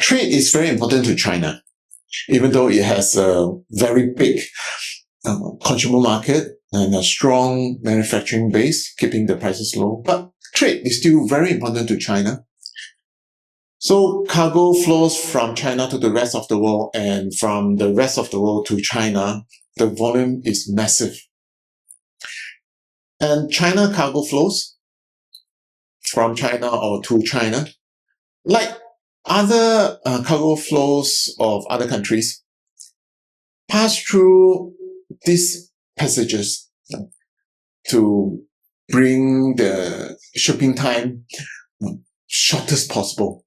trade is very important to China, even though it has a very big consumer market and a strong manufacturing base, keeping the prices low. But trade is still very important to China. So cargo flows from China to the rest of the world, and from the rest of the world to China, the volume is massive. And China cargo flows from China or to China, like other cargo flows of other countries, pass through these passages to bring the shipping time shortest possible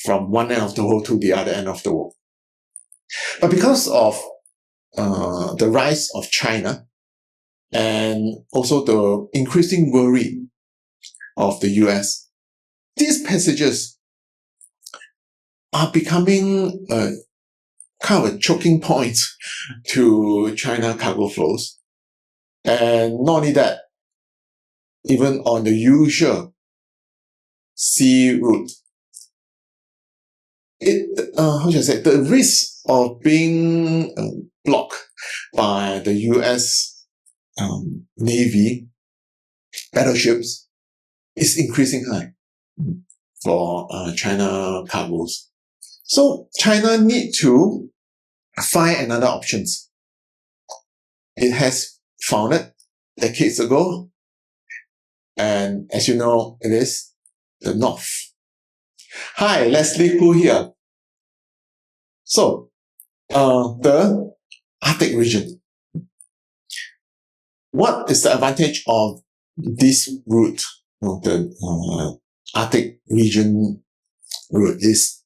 from one end of the world to the other end of the world. But because of the rise of China and also the increasing worry of the US, these passages are becoming kind of a choking point to China cargo flows. And not only that, even on the usual sea route, the risk of being blocked by the US Navy battleships is increasing high for China cargoes. So China need to find another options. It has found it decades ago, and as you know, it is the North. Hi, Leslie Koo here. So, the Arctic region. What is the advantage of this route? The Arctic region route is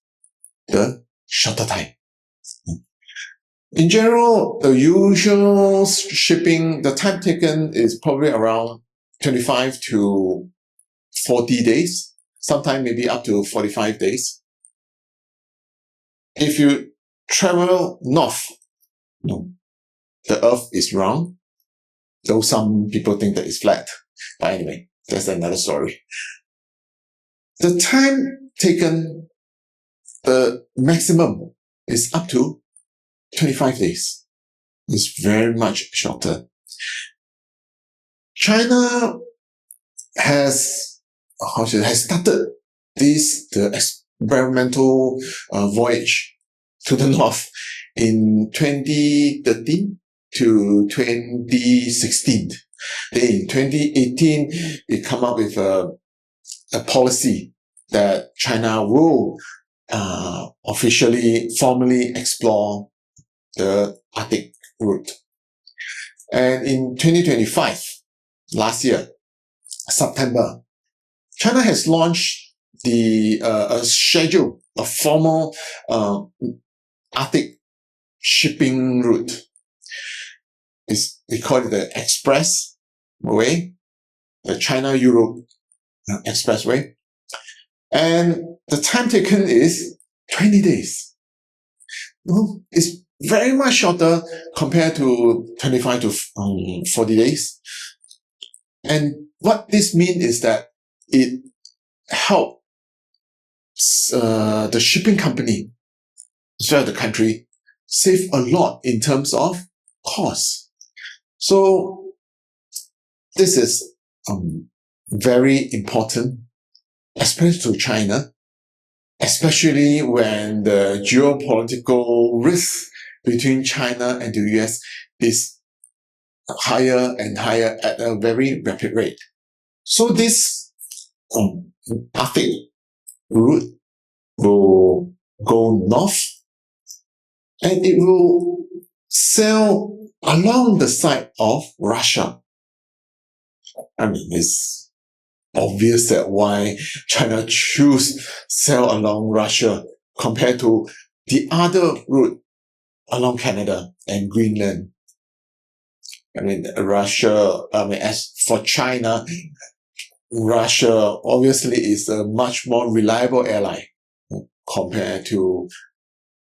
the shorter time. In general, the usual shipping, the time taken is probably around 25 to 40 days, sometimes maybe up to 45 days. If you travel north, the earth is round, though some people think that it's flat. But anyway, that's another story. The time taken, the maximum is up to 25 days. It's very much shorter. China has started the experimental voyage to the north in 2013 to 2016. Then in 2018, it come up with a policy that China will formally explore the Arctic route. And in 2025, last year, September, China has launched a schedule, a formal Arctic shipping route. We call it the Expressway, the China-Europe Expressway. And the time taken is 20 days. It's very much shorter compared to 25 to 40 days. And what this means is that it helps the shipping company as well as the country save a lot in terms of cost. So this is very important, especially to China, especially when the geopolitical risk between China and the US is higher and higher at a very rapid rate. So this Arctic route will go north, and it will sail along the side of Russia. I mean, it's obvious that why China choose sail along Russia compared to the other route along Canada and Greenland. I mean, as for China, Russia obviously is a much more reliable ally compared to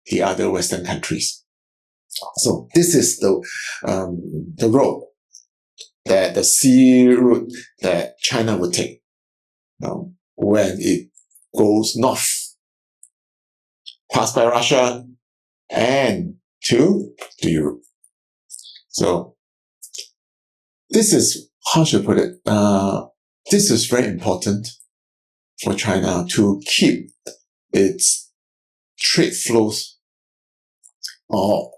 the other Western countries. So this is the road that the sea route that China would take when it goes north. pass by Russia and to Europe. So this is, how should I put it? This is very important for China to keep its trade flows, or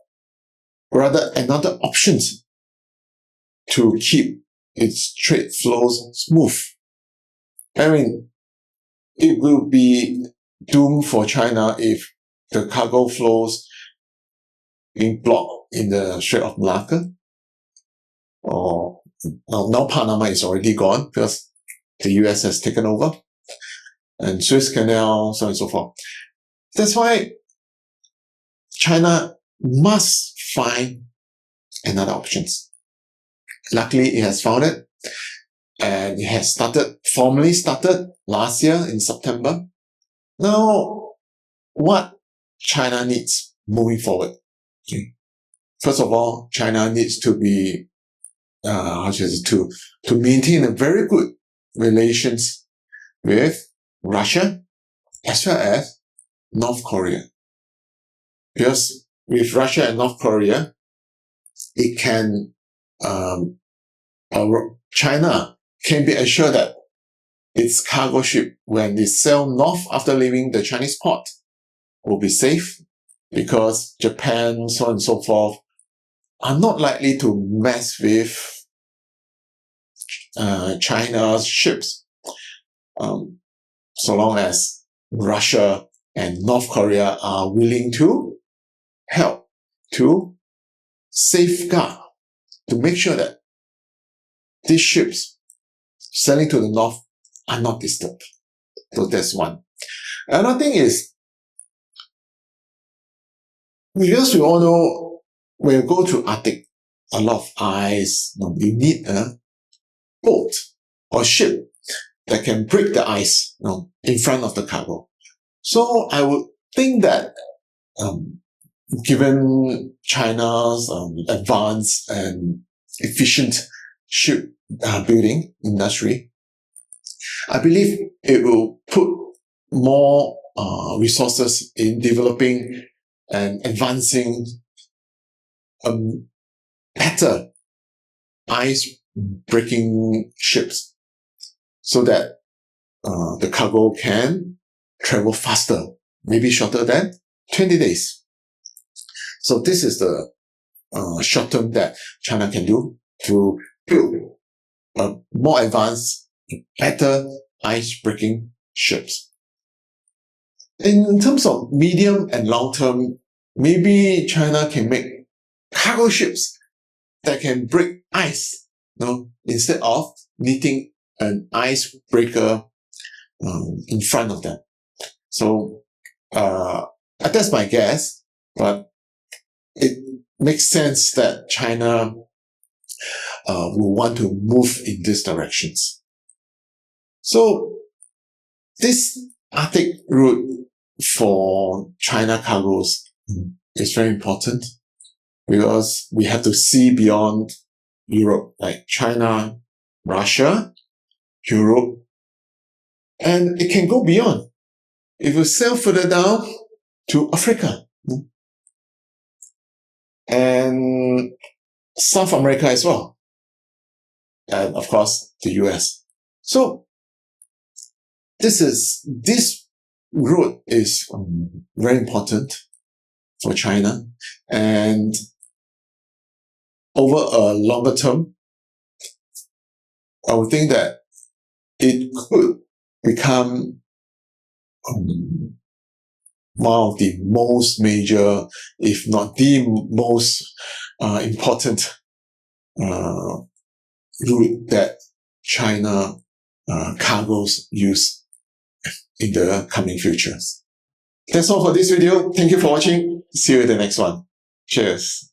rather another option to keep its trade flows smooth. I mean, it will be doomed for China if the cargo flows being blocked in the Strait of Malacca, or now Panama is already gone because the US has taken over, and Suez Canal, so on and so forth. That's why China must find another options. Luckily, it has found it, and it has formally started last year in September. Now, what China needs moving forward? Okay. First of all, China needs to be, to maintain a very good relations with Russia as well as North Korea. Because with Russia and North Korea, it can, China can be assured that its cargo ship, when they sail north after leaving the Chinese port, will be safe, because Japan, so on and so forth, are not likely to mess with China's ships, so long as Russia and North Korea are willing to help to safeguard, to make sure that these ships sailing to the north are not disturbed. So that's one. Another thing is, because we all know when you go to Arctic, a lot of ice, you need a boat or ship that can break the ice in front of the cargo. So I would think that given China's advanced and efficient ship building industry, I believe it will put more resources in developing and advancing better ice-breaking ships, so that the cargo can travel faster, maybe shorter than 20 days. So this is the short term that China can do to build more advanced, better ice-breaking ships. In terms of medium and long term, maybe China can make cargo ships that can break ice, instead of needing an icebreaker in front of them. So that's my guess, but it makes sense that China will want to move in these directions. So this Arctic route for China cargoes is very important, because we have to see beyond Europe, like China, Russia, Europe, and it can go beyond. It will sail further down to Africa and South America as well, and of course the US. So this route is very important for China, and over a longer term, I would think that it could become one of the most major, if not the most important route that China cargoes use in the coming futures. That's all for this video. Thank you for watching. See you in the next one. Cheers.